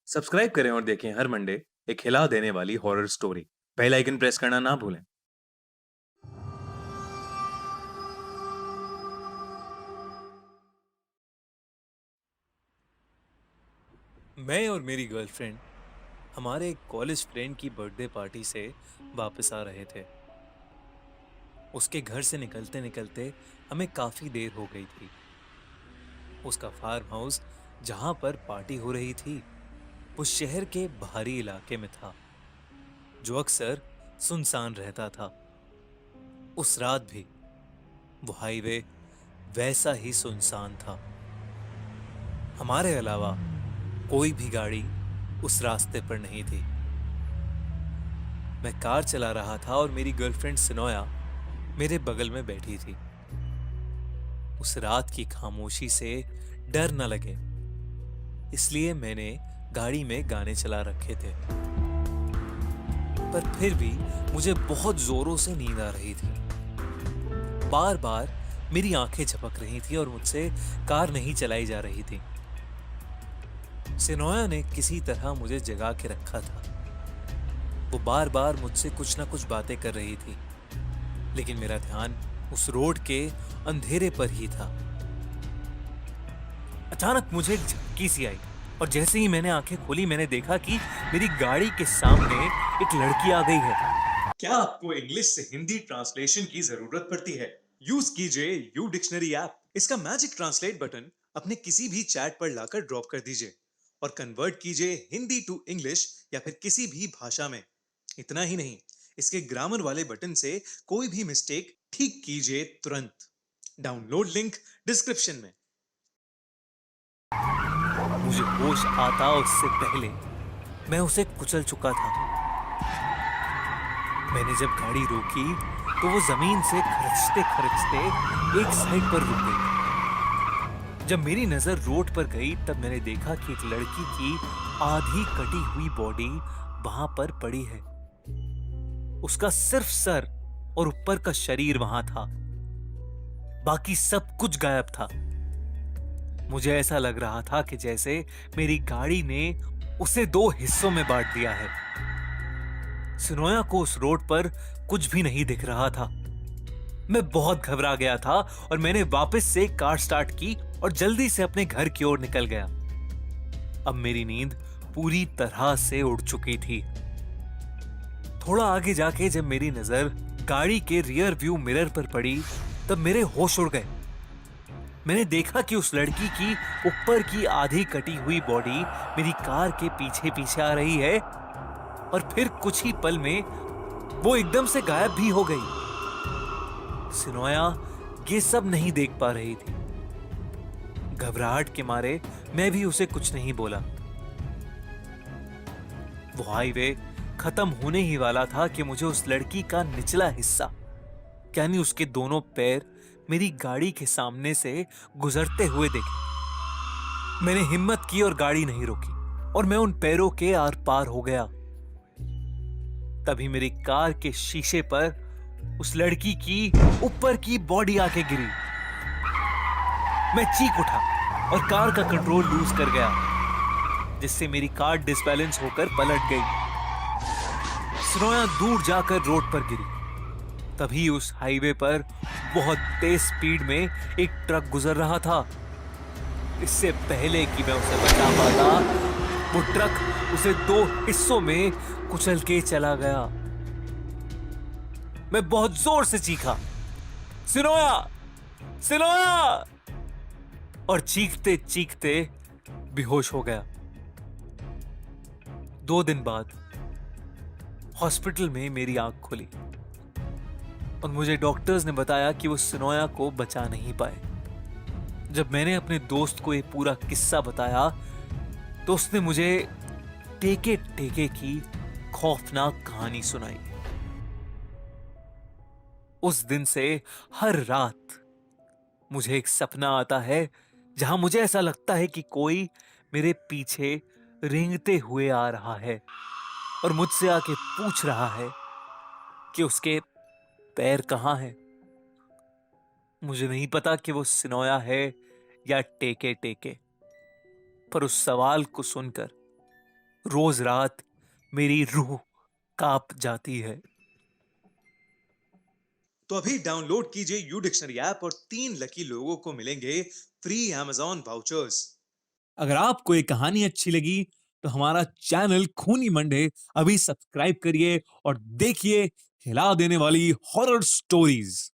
Subscribe करें और देखें हर मंडे एक हिला देने वाली horror story. Bell icon press करना ना भूलें। मैं और मेरी गर्लफ्रेंड हमारे एक कॉलेज फ्रेंड की बर्थडे पार्टी से वापस आ रहे थे। उसके घर से निकलते निकलते हमें काफी देर हो गई थी। उसका फार्म हाउस जहां पर पार्टी हो रही थी वो शहर के बाहरी इलाके में था, जो अक्सर सुनसान रहता था। उस रात भी वो हाईवे वैसा ही सुनसान था। हमारे अलावा कोई भी गाड़ी उस रास्ते पर नहीं थी। मैं कार चला रहा था और मेरी गर्लफ्रेंड सिनोया मेरे बगल में बैठी थी। उस रात की खामोशी से डर न लगे, इसलिए मैंने गाड़ी में गाने चला रखे थे। पर फिर भी मुझे बहुत जोरों से नींद आ रही थी। बार बार मेरी आंखें झपक रही थी और मुझसे कार नहीं चलाई जा रही थी। सिनोया ने किसी तरह मुझे जगा के रखा था। वो बार बार मुझसे कुछ ना कुछ बातें कर रही थी, लेकिन मेरा ध्यान उस रोड के अंधेरे पर ही था। अचानक मुझे एक झपकी सी आई और जैसे ही मैंने आंखें खोली, मैंने देखा कि मेरी गाड़ी के सामने एक लड़की आ गई है। क्या आपको इंग्लिश से हिंदी ट्रांसलेशन की जरूरत पड़ती है? यूज कीजिए यू डिक्शनरी ऐप। इसका मैजिक ट्रांसलेट बटन अपने किसी भी चैट पर लाकर ड्रॉप कर दीजिए और कन्वर्ट कीजिए हिंदी टू इंग्लिश या फिर किसी भी भाषा में। इतना ही नहीं, इसके ग्रामर वाले बटन से कोई भी मिस्टेक ठीक कीजिए तुरंत। डाउनलोड लिंक डिस्क्रिप्शन में। मुझे होश आता उससे पहले मैं उसे कुचल चुका था। मैंने जब गाड़ी रोकी तो वो जमीन से खरचते खरचते एक साइड पर रुक गई। जब मेरी नजर रोड पर गई तब मैंने देखा कि एक लड़की की आधी कटी हुई बॉडी वहां पर पड़ी है। उसका सिर्फ सर और ऊपर का शरीर वहां था, बाकी सब कुछ गायब था। मुझे ऐसा लग रहा था कि जैसे मेरी गाड़ी ने उसे दो हिस्सों में बांट दिया है। सिनोया को उस रोड पर कुछ भी नहीं दिख रहा था। मैं बहुत घबरा गया था और मैंने वापस से कार स्टार्ट की और जल्दी से अपने घर की ओर निकल गया। अब मेरी नींद पूरी तरह से उड़ चुकी थी। थोड़ा आगे जाके जब मेरी नजर गाड़ी के रियर व्यू मिरर पर पड़ी तब मेरे होश उड़ गए। मैंने देखा कि उस लड़की की ऊपर की आधी कटी हुई बॉडी मेरी कार के पीछे पीछे आ रही है और फिर कुछ ही पल में वो एकदम से गायब भी हो गई। सिनोया ये सब नहीं देख पा रही थी। घबराहट के मारे मैं भी उसे कुछ नहीं बोला। वो हाईवे खत्म होने ही वाला था कि मुझे उस लड़की का निचला हिस्सा, यानी उसके दोनों पैर, मेरी गाड़ी के सामने से गुजरते हुए देखे। मैंने हिम्मत की और गाड़ी नहीं रोकी और मैं उन पैरों के आर पार हो गया। तभी मेरी कार के शीशे पर उस लड़की की ऊपर की बॉडी आके गिरी। मैं चीख उठा और कार का कंट्रोल लूज कर गया, जिससे मेरी कार डिसबैलेंस होकर पलट गई। सिनोया दूर जाकर रोड पर गिरी। तभी उस हाईवे पर बहुत तेज स्पीड में एक ट्रक गुजर रहा था। इससे पहले कि मैं उसे बचा पाता, वो ट्रक उसे दो हिस्सों में कुचल के चला गया। मैं बहुत जोर से चीखा, सिनोया, सिनोया, और चीखते चीखते बेहोश हो गया। 2 दिन बाद हॉस्पिटल में मेरी आंख खुली और मुझे डॉक्टर्स ने बताया कि वो सिनोया को बचा नहीं पाए। जब मैंने अपने दोस्त को ये पूरा किस्सा बताया तो उसने मुझे टेके टेके की खौफनाक कहानी सुनाई। उस दिन से हर रात मुझे एक सपना आता है जहां मुझे ऐसा लगता है कि कोई मेरे पीछे रेंगते हुए आ रहा है और मुझसे आके पूछ रहा है कि उसके पैर कहां हैं। मुझे नहीं पता कि वो सिनोया है या टेके टेके, पर उस सवाल को सुनकर रोज रात मेरी रूह कांप जाती है। तो अभी डाउनलोड कीजिए यू डिक्शनरी ऐप और 3 लकी लोगों को मिलेंगे फ्री Amazon वाउचर्स। अगर आपको ये कहानी अच्छी लगी तो हमारा चैनल खूनी मंडे अभी सब्सक्राइब करिए और देखिए हिला देने वाली हॉरर स्टोरीज।